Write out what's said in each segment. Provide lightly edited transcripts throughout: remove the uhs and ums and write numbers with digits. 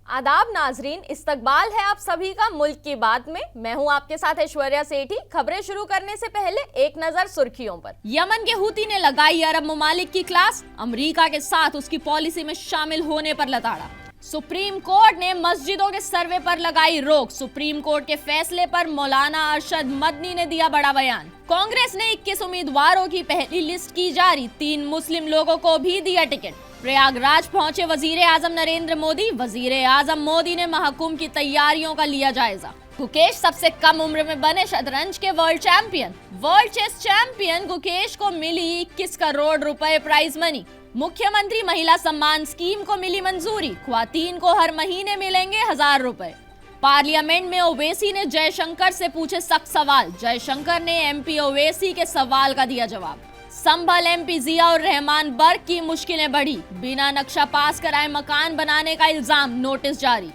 आदाब नाजरीन, इस्तकबाल है आप सभी का मुल्क की बात में। मैं हूं आपके साथ ऐश्वर्या सेठी। खबरें शुरू करने से पहले एक नजर सुर्खियों पर। यमन के हूती ने लगाई अरब ममालिक की क्लास, अमेरिका के साथ उसकी पॉलिसी में शामिल होने पर लताड़ा। सुप्रीम कोर्ट ने मस्जिदों के सर्वे पर लगाई रोक, सुप्रीम कोर्ट के फैसले पर मौलाना अरशद मदनी ने दिया बड़ा बयान। कांग्रेस ने 21 उम्मीदवारों की पहली लिस्ट की जारी, 3 मुस्लिम लोगों को भी दिया टिकट। प्रयागराज पहुंचे वजीर आजम नरेंद्र मोदी, वजीर आजम मोदी ने महकुम की तैयारियों का लिया जायजा। गुकेश सबसे कम उम्र में बने शतरंज के world champion. World chess champion Gukesh को मिली 21 करोड़ रुपए प्राइज मनी। मुख्यमंत्री महिला सम्मान स्कीम को मिली मंजूरी, ख्वातीन को हर महीने मिलेंगे 1000 रुपए। पार्लियामेंट में ओवैसी ने जयशंकर से पूछे सख्त सवाल, जयशंकर ने एमपी ओवैसी के सवाल का दिया जवाब। संभल एमपी जियाउर रहमान बर्ग की मुश्किलें बढ़ी, बिना नक्शा पास कराए मकान बनाने का इल्जाम, नोटिस जारी।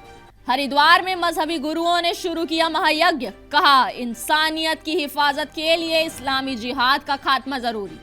हरिद्वार में मजहबी गुरुओं ने शुरू किया महायज्ञ, कहा इंसानियत की हिफाजत के लिए इस्लामी जिहाद का खात्मा जरूरी।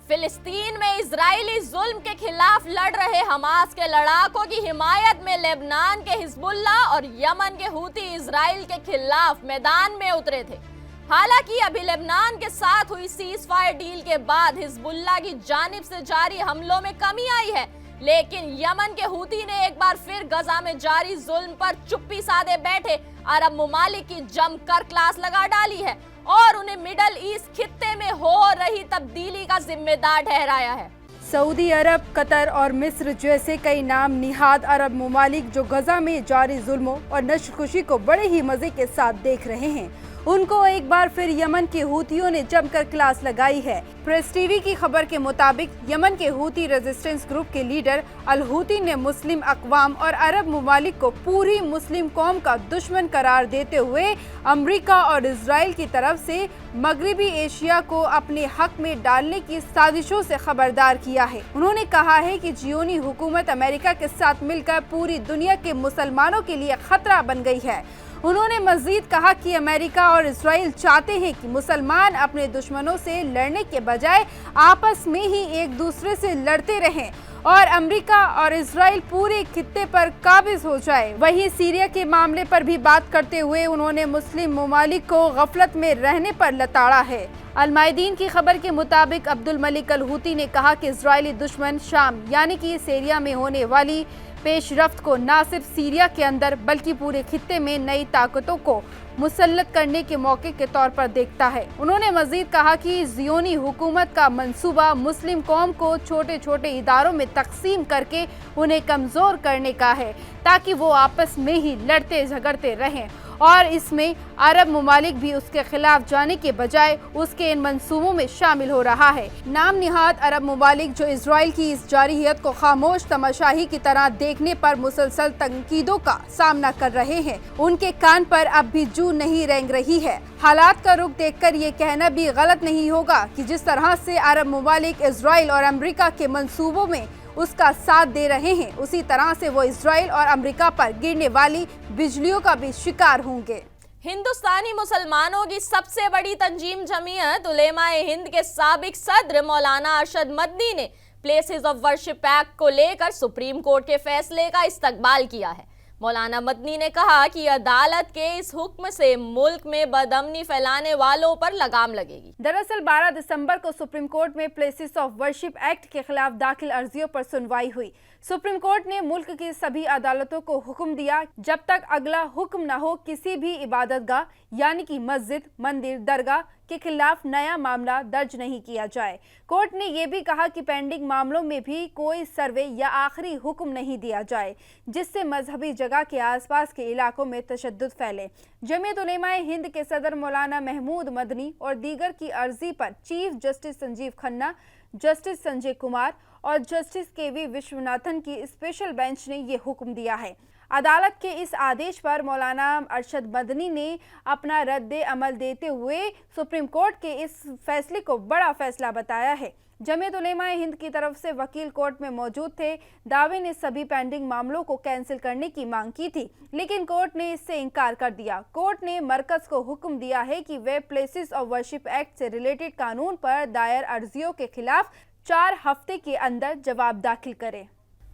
फिलिस्तीन में इजरायली जुल्म के खिलाफ लड़ रहे हमास के लड़ाकों की हिमायत में लेबनान के हिजबुल्ला और यमन के हूती इजराइल के खिलाफ मैदान में उतरे थे। हालांकि अभी लेबनान के साथ हुई सीज फायर डील के बाद हिजबुल्ला की जानिब से जारी हमलों में कमी आई है, लेकिन यमन के हूती ने एक बार फिर गजा में जारी जुल्म पर चुप्पी साधे बैठे अरब ममालिक की जमकर क्लास लगा डाली है और उन्हें मिडल ईस्ट खित्ते में हो रही तब्दीली का जिम्मेदार ठहराया है। सऊदी अरब, कतर और मिस्र जैसे कई नाम निहाद अरब ममालिक जो गजा में जारी जुल्मों और नशकुशी को बड़े ही मजे के साथ देख रहे हैं, उनको एक बार फिर यमन के हूतियों ने जमकर क्लास लगाई है। प्रेस टीवी की खबर के मुताबिक यमन के हूती रेजिस्टेंस ग्रुप के लीडर अल हूती ने मुस्लिम अक़वाम और अरब ममालिक को पूरी मुस्लिम कौम का दुश्मन करार देते हुए अमेरिका और इजराइल की तरफ से मगरबी एशिया को अपने हक में डालने की साजिशों से खबरदार किया है। उन्होंने कहा है कि जियोनी हुकूमत अमेरिका के साथ मिलकर पूरी दुनिया के मुसलमानों के लिए खतरा बन गई है। उन्होंने मजीद कहा कि अमेरिका और इजराइल चाहते हैं कि मुसलमान अपने दुश्मनों से लड़ने के बजाय आपस में ही एक दूसरे से लड़ते रहें और अमेरिका और इजराइल पूरे खित्ते पर काबिज हो जाए। वहीं सीरिया के मामले पर भी बात करते हुए उन्होंने मुस्लिम ममालिक को गफलत में रहने पर लताड़ा है। अल-मायदीन की खबर के मुताबिक अब्दुल मलिक अल हूती ने कहा कि इजरायली दुश्मन शाम यानी कि सीरिया में होने वाली पेशरफ्त को न सिर्फ सीरिया के अंदर बल्कि पूरे खित्ते में नई ताकतों को मुसल्लत करने के मौके के तौर पर देखता है। उन्होंने मजीद कहा कि जियोनी हुकूमत का मंसूबा मुस्लिम कौम को छोटे छोटे इदारों में तकसीम करके उन्हें कमज़ोर करने का है ताकि वो आपस में ही लड़ते झगड़ते रहें और इसमें अरब ममालिक भी उसके खिलाफ जाने के बजाय उसके इन मंसूबों में शामिल हो रहा है। नाम निहाद अरब ममालिक जो इजराइल की इस जारहियत को खामोश तमाशाही की तरह देखने पर मुसलसल तंकीदों का सामना कर रहे हैं, उनके कान पर अब भी जू नहीं रेंग रही है। हालात का रुख देखकर ये कहना भी गलत नहीं होगा कि जिस तरह से अरब ममालिक इजराइल और अमेरिका के मंसूबों में उसका साथ दे रहे हैं, उसी तरह से वो इजराइल और अमेरिका पर गिरने वाली बिजलियों का भी शिकार होंगे। हिंदुस्तानी मुसलमानों की सबसे बड़ी तंजीम जमीयत उलेमाए हिंद के साबिक सदर मौलाना अरशद मदनी ने प्लेसेस ऑफ वर्शिप एक्ट को लेकर सुप्रीम कोर्ट के फैसले का इस्तकबाल किया है। मौलाना मदनी ने कहा कि अदालत के इस हुक्म से मुल्क में बदअमनी फैलाने वालों पर लगाम लगेगी। दरअसल 12 दिसंबर को सुप्रीम कोर्ट में प्लेसेस ऑफ वर्शिप एक्ट के खिलाफ दाखिल अर्जियों पर सुनवाई हुई। सुप्रीम कोर्ट ने मुल्क की सभी अदालतों को हुक्म दिया जब तक अगला हुक्म न हो किसी भी इबादतगाह यानी कि मस्जिद, मंदिर, दरगाह के खिलाफ नया मामला दर्ज नहीं किया जाए। कोर्ट ने यह भी कहा कि पेंडिंग मामलों में भी कोई सर्वे या आखिरी हुक्म नहीं दिया जाए जिससे मजहबी जगह के आसपास के इलाकों में तशद्दुद फैले। जमीयत उलेमाए हिंद के सदर मौलाना महमूद मदनी और दीगर की अर्जी पर chief justice Sanjeev Khanna, justice Sanjay Kumar और जस्टिस केवी विश्वनाथन की स्पेशल बेंच ने ये हुक्म दिया है। अदालत के इस आदेश पर मौलाना अरशद मदनी ने अपना रद्द अमल देते हुए सुप्रीम कोर्ट के इस फैसले को बड़ा फैसला बताया है। जमीयत उलेमाए हिंद की तरफ से वकील कोर्ट में मौजूद थे। दावे ने सभी पेंडिंग मामलों को कैंसिल करने की मांग की थी, लेकिन कोर्ट ने इससे इनकार कर दिया। कोर्ट ने मरकज को हुक्म दिया है कि वे प्लेसेस ऑफ वर्शिप एक्ट से रिलेटेड कानून पर दायर अर्जियों के खिलाफ 4 हफ्ते के अंदर जवाब दाखिल करें।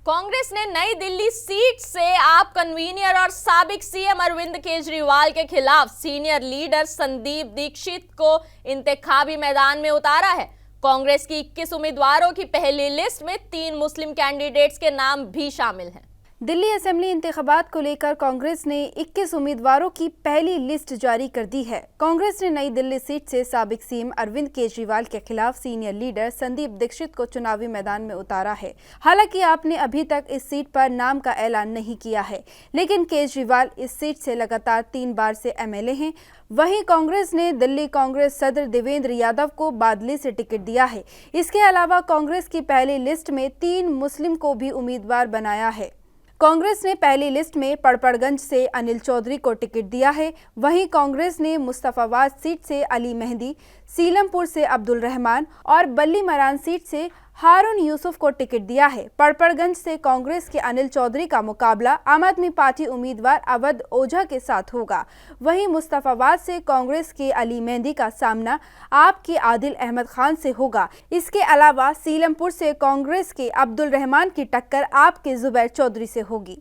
कांग्रेस ने नई दिल्ली सीट से आप कन्वीनर और साबिक सीएम अरविंद केजरीवाल के खिलाफ सीनियर लीडर संदीप दीक्षित को इंतखाबी मैदान में उतारा है। कांग्रेस की 21 उम्मीदवारों की पहली लिस्ट में 3 मुस्लिम कैंडिडेट्स के नाम भी शामिल हैं। दिल्ली असेंबली इंतखाबात को लेकर कांग्रेस ने 21 उम्मीदवारों की पहली लिस्ट जारी कर दी है। कांग्रेस ने नई दिल्ली सीट से साबिक सीएम अरविंद केजरीवाल के खिलाफ सीनियर लीडर संदीप दीक्षित को चुनावी मैदान में उतारा है। हालांकि आपने अभी तक इस सीट पर नाम का ऐलान नहीं किया है, लेकिन केजरीवाल इस सीट से लगातार 3 बार से एमएलए हैं। वहीं कांग्रेस ने दिल्ली कांग्रेस सदर देवेंद्र यादव को बादली से टिकट दिया है। इसके अलावा कांग्रेस की पहली लिस्ट में 3 मुस्लिम को भी उम्मीदवार बनाया है। कांग्रेस ने पहली लिस्ट में पड़पड़गंज से अनिल चौधरी को टिकट दिया है। वहीं कांग्रेस ने मुस्तफाबाद सीट से अली मेहंदी, सीलमपुर से अब्दुल रहमान और बल्ली मरान सीट से हारून यूसुफ को टिकट दिया है। पड़पड़गंज से कांग्रेस के अनिल चौधरी का मुकाबला आम आदमी पार्टी उम्मीदवार अवध ओझा के साथ होगा। वहीं मुस्तफाबाद से कांग्रेस के अली मेहंदी का सामना आप के आदिल अहमद खान से होगा। इसके अलावा सीलमपुर से कांग्रेस के अब्दुल रहमान की टक्कर आप के जुबैर चौधरी से होगी।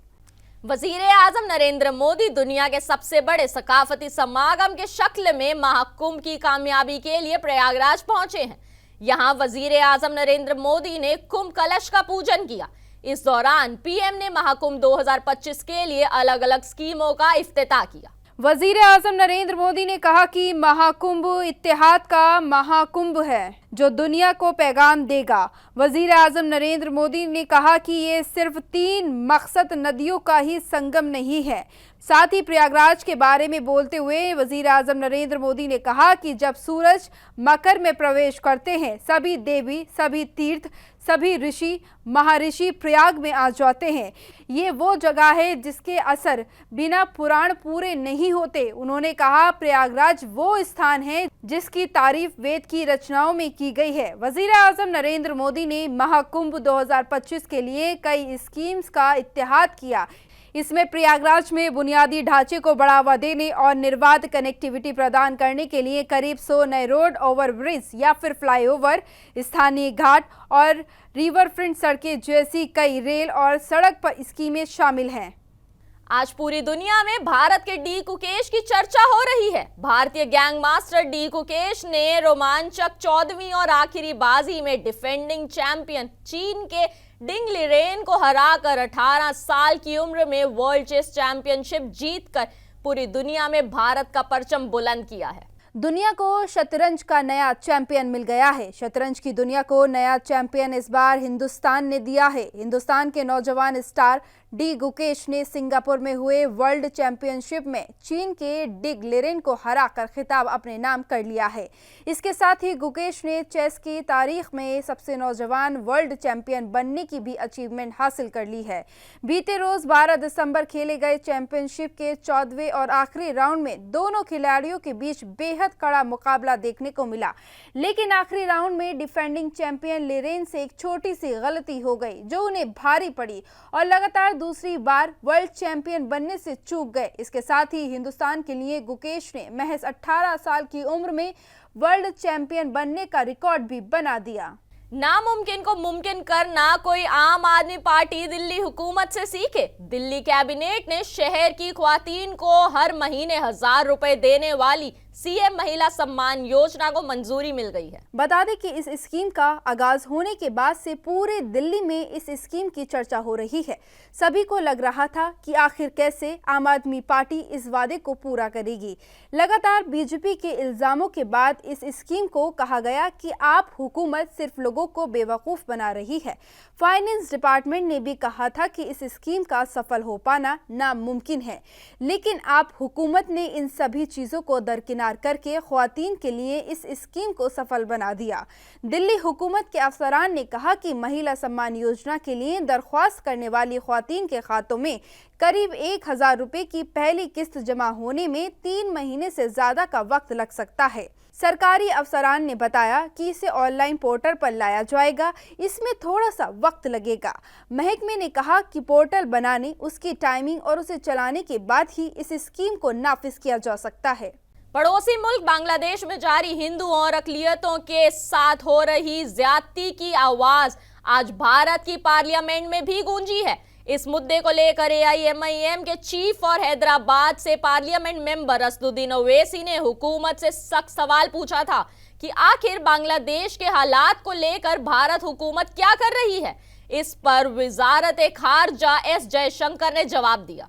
वजीर आजम नरेंद्र मोदी दुनिया के सबसे बड़े सकाफती समागम के शक्ल में महाकुंभ की कामयाबी के लिए प्रयागराज पहुंचे हैं। यहां वजीर आजम नरेंद्र मोदी ने कुंभ कलश का पूजन किया। इस दौरान पीएम ने महाकुंभ 2025 के लिए अलग अलग स्कीमों का इफ्तिताह किया। वजीर आजम नरेंद्र मोदी ने कहा कि महाकुंभ इत्तेहाद का महाकुंभ है जो दुनिया को पैगाम देगा। वजीर आजम नरेंद्र मोदी ने कहा कि ये सिर्फ 3 मकसद नदियों का ही संगम नहीं है। साथ ही प्रयागराज के बारे में बोलते हुए वजीर आजम नरेंद्र मोदी ने कहा कि जब सूरज मकर में प्रवेश करते हैं, सभी देवी, सभी तीर्थ, सभी ऋषि महर्षि प्रयाग में आ जाते हैं। ये वो जगह है जिसके असर बिना पुराण पूरे नहीं होते। उन्होंने कहा प्रयागराज वो स्थान है जिसकी तारीफ वेद की रचनाओं में की गई है। वजीर आजम नरेंद्र मोदी ने महाकुंभ 2025 के लिए कई स्कीम्स का इत्तेहाद किया। इसमें प्रयागराज में बुनियादी ढांचे को बढ़ावा देने और निर्बाध कनेक्टिविटी प्रदान करने के लिए करीब 100 नए रोड, ओवर ब्रिज या फिर फ्लाईओवर, स्थानीय घाट और रिवर फ्रंट सड़कें जैसी कई रेल और सड़क पर स्कीमें शामिल हैं। आज पूरी दुनिया में भारत के डी कुकेश की चर्चा हो रही है। भारतीय गैंग मास्टर डी कुकेश ने रोमांचक 14वीं और आखिरी बाजी में डिफेंडिंग चैंपियन चीन के डिंग लिरेन को हराकर 18 साल की उम्र में वर्ल्ड चेस चैंपियनशिप जीतकर पूरी दुनिया में भारत का परचम बुलंद किया है। दुनिया को शतरंज का नया चैंपियन मिल गया है। शतरंज की दुनिया को नया चैंपियन इस बार हिंदुस्तान ने दिया है। हिंदुस्तान के नौजवान स्टार डी गुकेश ने सिंगापुर में हुए वर्ल्ड चैंपियनशिप में चीन के डिग लिरेन को हराकर खिताब अपने नाम कर लिया है। इसके साथ ही गुकेश ने चेस की तारीख में सबसे नौजवान वर्ल्ड चैंपियन बनने की भी अचीवमेंट हासिल कर ली है। बीते रोज 12 दिसंबर खेले गए चैंपियनशिप के 14वें और आखिरी राउंड में दोनों खिलाड़ियों के बीच बेहद कड़ा मुकाबला देखने को मिला, लेकिन आखिरी राउंड में डिफेंडिंग चैंपियन लिरेन से एक छोटी सी गलती हो गई जो उन्हें भारी पड़ी और लगातार दूसरी बार वर्ल्ड चैंपियन बनने से चूक गए। इसके साथ ही हिंदुस्तान के लिए गुकेश ने महज 18 साल की उम्र में वर्ल्ड चैंपियन बनने का रिकॉर्ड भी बना दिया। नामुमकिन को मुमकिन करना कोई आम आदमी पार्टी दिल्ली हुकूमत से सीखे। दिल्ली कैबिनेट ने शहर की ख्वातीन को हर महीने 1000 रुपए देने वाली सीएम महिला सम्मान योजना को मंजूरी मिल गई है। बता दें कि इस स्कीम का आगाज होने के बाद से पूरे दिल्ली में इस स्कीम की चर्चा हो रही है। सभी को लग रहा था कि आखिर कैसे आम आदमी पार्टी इस वादे को पूरा करेगी। लगातार बीजेपी के इल्जामों के बाद इस स्कीम को कहा गया कि आप हुकूमत सिर्फ लोगों को बेवकूफ बना रही है। फाइनेंस डिपार्टमेंट ने भी कहा था कि इस स्कीम का सफल हो पाना नामुमकिन है, लेकिन आप हुकूमत ने इन सभी चीजों को दरकिनार करके ख्वातीन के लिए इस स्कीम को सफल बना दिया। दिल्ली हुकूमत के अफसरान ने कहा कि महिला सम्मान योजना के लिए दरख्वास्त करने वाली ख्वातीन के खातों में करीब 1000 रुपए की पहली किस्त जमा होने में 3 महीने से ज्यादा का वक्त लग सकता है। सरकारी अफसरान ने बताया कि इसे ऑनलाइन पोर्टल पर लाया जाएगा, इसमें थोड़ा सा वक्त लगेगा। महकमे ने कहा कि पोर्टल बनाने, उसकी टाइमिंग और उसे चलाने के बाद ही इस स्कीम को नाफिज किया जा सकता है। पड़ोसी मुल्क बांग्लादेश में जारी हिंदुओं और अकलियतों के साथ हो रही ज्यादती की आवाज आज भारत की पार्लियामेंट में भी गूंजी है। इस मुद्दे को लेकर AIMIM के चीफ और हैदराबाद से पार्लियामेंट मेंबर असदुद्दीन ओवैसी ने हुकूमत से सख्त सवाल पूछा था कि आखिर बांग्लादेश के हालात को लेकर भारत हुकूमत क्या कर रही है। इस पर वज़ारत-ए-ख़ारजा एस जयशंकर ने जवाब दिया।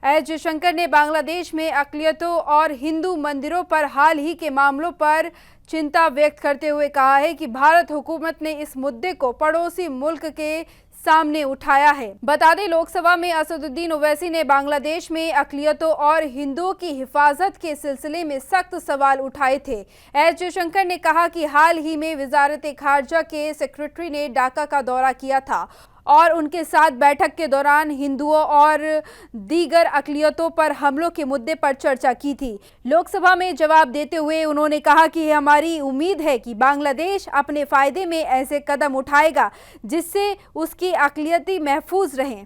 एस जयशंकर ने बांग्लादेश में अक़लियतों और हिंदू मंदिरों पर हाल ही के मामलों पर चिंता व्यक्त करते हुए कहा है कि भारत हुकूमत ने इस मुद्दे को पड़ोसी मुल्क के सामने उठाया है। बता दें, लोकसभा में असदुद्दीन ओवैसी ने बांग्लादेश में अक़लियतों और हिंदुओं की हिफाजत के सिलसिले में सख्त सवाल उठाए थे। एस जयशंकर ने कहा कि हाल ही में वज़ारत-ए-ख़ारजा के सेक्रेटरी ने ढाका का दौरा किया था और उनके साथ बैठक के दौरान हिंदुओं और दीगर अक़लियतों पर हमलों के मुद्दे पर चर्चा की थी। लोकसभा में जवाब देते हुए उन्होंने कहा कि हमारी उम्मीद है कि बांग्लादेश अपने फ़ायदे में ऐसे कदम उठाएगा जिससे उसकी अक़लियती महफूज रहें।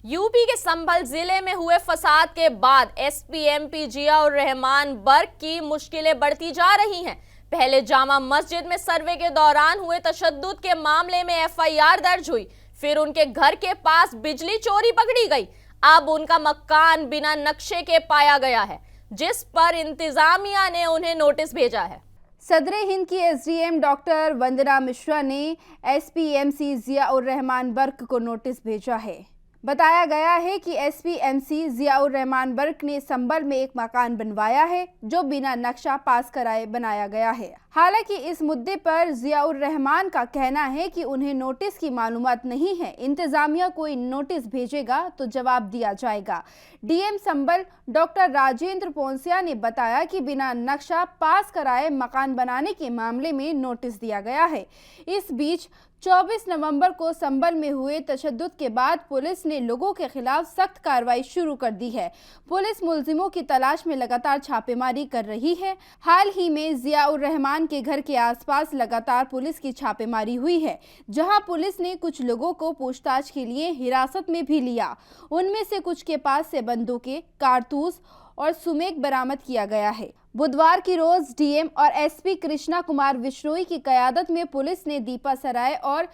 यूपी के संभल जिले में हुए फसाद के बाद SP MP ज़ियाउर रहमान बर्क की मुश्किलें बढ़ती जा रही हैं। पहले जामा मस्जिद में सर्वे के दौरान हुए तशद्दुद के मामले में FIR दर्ज हुई, फिर उनके घर के पास बिजली चोरी पकड़ी गई। अब उनका मकान बिना नक्शे के पाया गया है, जिस पर इंतजामिया ने उन्हें नोटिस भेजा है। सदर हिंद की SDM डॉक्टर वंदना मिश्रा ने SP MC ज़ियाउर रहमान बर्क को नोटिस भेजा है। बताया गया है कि SP MC ज़ियाउर रहमान बर्क ने संभल में एक मकान बनवाया है जो बिना नक्शा पास कराए बनाया गया है। हालांकि इस मुद्दे पर ज़ियाउर रहमान का कहना है कि उन्हें नोटिस की मालूमात नहीं है। इंतजामिया कोई नोटिस भेजेगा तो जवाब दिया जाएगा। DM संभल डॉक्टर राजेंद्र पोंसिया ने बताया कि बिना नक्शा पास कराए मकान बनाने के मामले में नोटिस दिया गया है। इस बीच 24 नवंबर को संभल में हुए तशद्दुद के बाद पुलिस ने लोगों के खिलाफ सख्त कार्रवाई शुरू कर दी है। पुलिस मुलजिमों की तलाश में लगातार छापेमारी कर रही है। हाल ही में ज़ियाउर रहमान के घर के आसपास लगातार पुलिस की छापेमारी हुई है, जहां पुलिस ने कुछ लोगों को पूछताछ के लिए हिरासत में भी लिया। उनमें से कुछ के पास से बंदूकें, कारतूस और सुमेक बरामद किया गया है। बुधवार की रोज DM और SP कृष्णा कुमार विश्नोई की क़यादत में पुलिस ने दीपा सराय और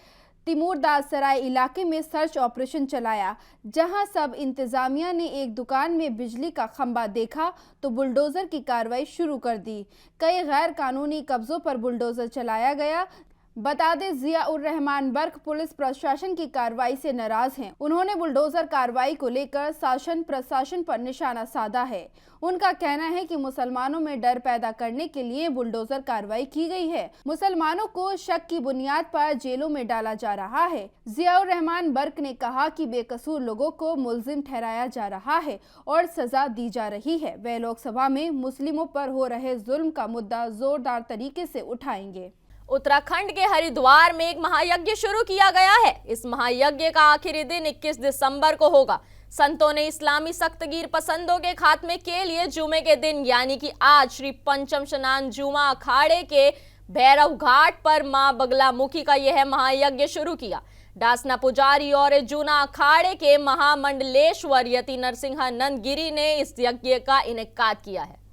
तिमूरदास सराय इलाके में सर्च ऑपरेशन चलाया, जहां सब इंतजामिया ने एक दुकान में बिजली का खंभा देखा तो बुलडोज़र की कार्रवाई शुरू कर दी। कई गैर कानूनी कब्जों पर बुलडोज़र चलाया गया। बता दें, ज़ियाउर रहमान बर्क पुलिस प्रशासन की कार्रवाई से नाराज हैं। उन्होंने बुलडोज़र कार्रवाई को लेकर शासन प्रशासन पर निशाना साधा है। उनका कहना है कि मुसलमानों में डर पैदा करने के लिए बुलडोज़र कार्रवाई की गई है। मुसलमानों को शक की बुनियाद पर जेलों में डाला जा रहा है। ज़ियाउर रहमान बर्क ने कहा कि बेकसूर लोगों को मुलजिम ठहराया जा रहा है और सजा दी जा रही है। वे लोकसभा में मुस्लिमों पर हो रहे जुल्म का मुद्दा जोरदार तरीके से उठाएंगे। उत्तराखंड के हरिद्वार में एक महायज्ञ शुरू किया गया है। इस महायज्ञ का आखिरी दिन 21 दिसंबर को होगा। संतों ने इस्लामी सख्तगीर पसंदों के खात्मे के लिए जुमे के दिन यानी कि आज श्री पंचम स्नान जुमा अखाड़े के भैरव घाट पर मां बगलामुखी का यह महायज्ञ शुरू किया। डासना पुजारी और जूना अखाड़े के महामंडलेश्वर यति नरसिंहानंद गिरी ने इस यज्ञ का इनेकाद किया है।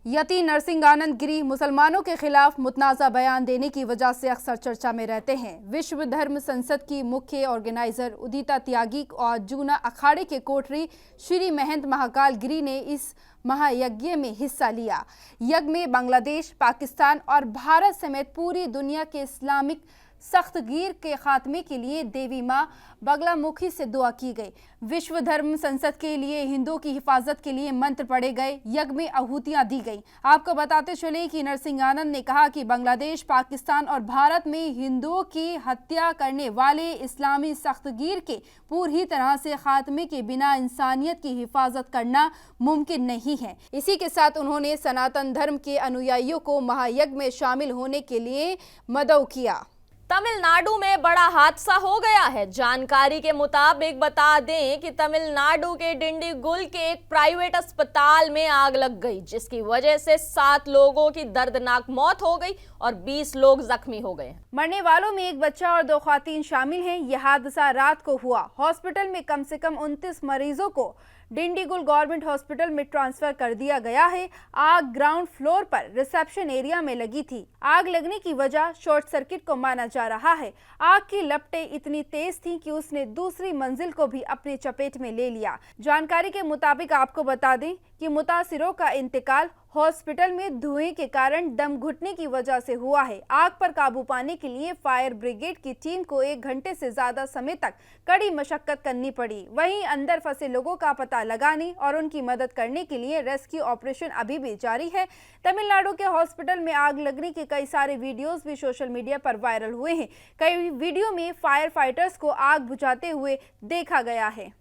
यति नरसिंहानंद गिरी मुसलमानों के खिलाफ मुतनाज़ा बयान देने की वजह से अक्सर चर्चा में रहते हैं। विश्व धर्म संसद की मुख्य ऑर्गेनाइजर उदिता त्यागी और जूना अखाड़े के कोठरी श्री महंत महाकाल गिरी ने इस महायज्ञ में हिस्सा लिया। यज्ञ में बांग्लादेश, पाकिस्तान और भारत समेत पूरी दुनिया के इस्लामिक सख्तगीर के खात्मे के लिए देवी माँ बगलामुखी से दुआ की गई। विश्व धर्म संसद के लिए हिंदुओं की हिफाजत के लिए मंत्र पढ़े गए। यज्ञ में आहूतियां दी गई। आपको बताते चले कि नरसिंहानंद ने कहा कि बांग्लादेश, पाकिस्तान और भारत में हिंदुओं की हत्या करने वाले इस्लामी सख्तगीर के पूरी तरह से खात्मे के बिना इंसानियत की हिफाजत करना मुमकिन नहीं है। इसी के साथ उन्होंने सनातन धर्म के अनुयायियों को महायज्ञ में शामिल होने के लिए मदऊ किया। तमिलनाडु में बड़ा हादसा हो गया है। जानकारी के मुताबिक बता दें कि तमिलनाडु के डिंडीगुल के एक प्राइवेट अस्पताल में आग लग गई, जिसकी वजह से 7 लोगों की दर्दनाक मौत हो गई और 20 लोग जख्मी हो गए। मरने वालों में एक बच्चा और 2 ख़वातीन शामिल हैं। यह हादसा रात को हुआ। हॉस्पिटल में कम से कम 29 मरीजों को डिंडीगुल गवर्नमेंट हॉस्पिटल में ट्रांसफर कर दिया गया है। आग ग्राउंड फ्लोर पर रिसेप्शन एरिया में लगी थी। आग लगने की वजह शॉर्ट सर्किट को माना जा रहा है। आग की लपटें इतनी तेज थीं कि उसने दूसरी मंजिल को भी अपनी चपेट में ले लिया। जानकारी के मुताबिक आपको बता दें कि मुतासिरों का इंतकाल हॉस्पिटल में धुएं के कारण दम घुटने की वजह से हुआ है। आग पर काबू पाने के लिए फायर ब्रिगेड की टीम को 1 घंटे से ज्यादा समय तक कड़ी मशक्कत करनी पड़ी। वहीं अंदर फंसे लोगों का पता लगाने और उनकी मदद करने के लिए रेस्क्यू ऑपरेशन अभी भी जारी है। तमिलनाडु के हॉस्पिटल में आग लगने के कई सारे वीडियोस भी सोशल मीडिया पर वायरल हुए हैं। कई वीडियो में फायर फाइटर्स को आग बुझाते हुए देखा गया है।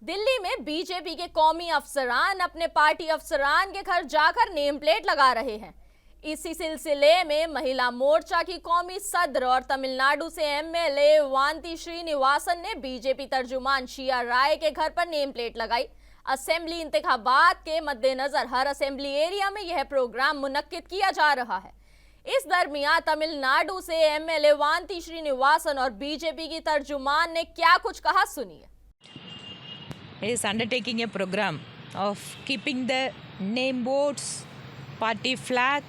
दिल्ली में बीजेपी के कौमी अफसरान अपने पार्टी अफसरान के घर जाकर नेम प्लेट लगा रहे हैं। इसी सिलसिले में महिला मोर्चा की कौमी सदर और तमिलनाडु से एमएलए वांती श्रीनिवासन ने बीजेपी तर्जुमान शिया राय के घर पर नेम प्लेट लगाई। असेंबली इंतखाबात के मद्देनजर हर असेंबली एरिया में यह प्रोग्राम मुनक्किद किया जा रहा है। इस दरमियान तमिलनाडु से एमएलए वांती श्रीनिवासन और बीजेपी की तर्जुमान ने क्या कुछ कहा, सुनिए। is undertaking a program of keeping the name boards, party flag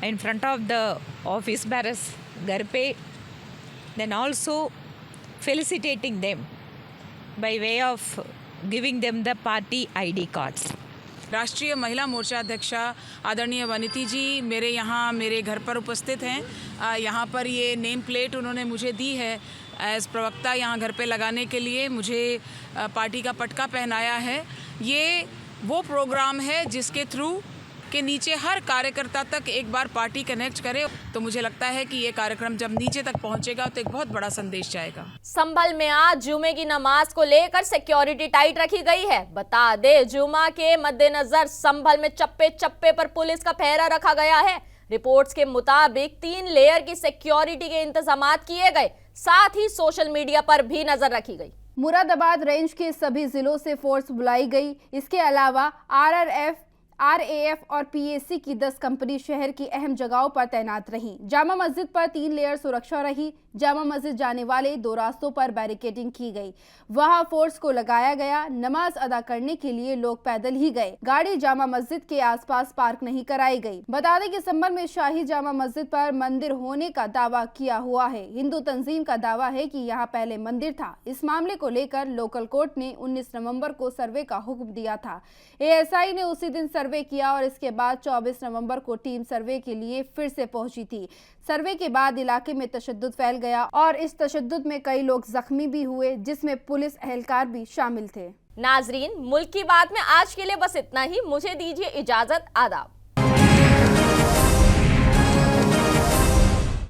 in front of the office bearers घर पे, then also felicitating them by way of giving them the party ID cards. राष्ट्रीय महिला मोर्चा अध्यक्षा आदरणीय वनिति जी मेरे घर पर उपस्थित हैं। यहाँ पर ये नेम प्लेट उन्होंने मुझे दी है एज प्रवक्ता यहाँ घर पे लगाने के लिए। मुझे पार्टी का पटका पहनाया है। ये वो प्रोग्राम है जिसके थ्रू के नीचे हर कार्यकर्ता तक एक बार पार्टी कनेक्ट करे। तो मुझे लगता है कि ये कार्यक्रम जब नीचे तक पहुंचेगा तो एक बहुत बड़ा संदेश जाएगा। संभल में आज जुमे की नमाज को लेकर सिक्योरिटी टाइट रखी गई है। बता दे, जुमा के मद्देनजर संभल में चप्पे चप्पे पर पुलिस का पहरा रखा गया है। रिपोर्ट्स के मुताबिक 3 लेयर की सिक्योरिटी के इंतजामात किए गए, साथ ही सोशल मीडिया पर भी नजर रखी गई। मुरादाबाद रेंज के सभी जिलों से फोर्स बुलाई गई। इसके अलावा आरआरएफ, आरएएफ और पीएसी की 10 कंपनी शहर की अहम जगहों पर तैनात रहीं। जामा मस्जिद पर 3 लेयर सुरक्षा रही। जामा मस्जिद जाने वाले 2 रास्तों पर बैरिकेडिंग की गई। वहां फोर्स को लगाया गया। नमाज अदा करने के लिए लोग पैदल ही गए। गाड़ी जामा मस्जिद के आसपास पार्क नहीं कराई गई। बता दें कि संभल में शाही जामा मस्जिद पर मंदिर होने का दावा किया हुआ है। हिंदू तंजीम का दावा है कि यहाँ पहले मंदिर था। इस मामले को लेकर लोकल कोर्ट ने 19 नवंबर को सर्वे का हुक्म दिया था। एएसआई ने उसी दिन सर्वे किया और इसके बाद 24 नवंबर को टीम सर्वे के लिए फिर से पहुंची थी। सर्वे के बाद इलाके में तशद्दुद फैल गया और इस तशद्दुद में कई लोग जख्मी भी हुए, जिसमें पुलिस एहलकार भी शामिल थे। नाजरीन, मुल्क की बात में आज के लिए बस इतना ही। मुझे दीजिए इजाजत। आदाब।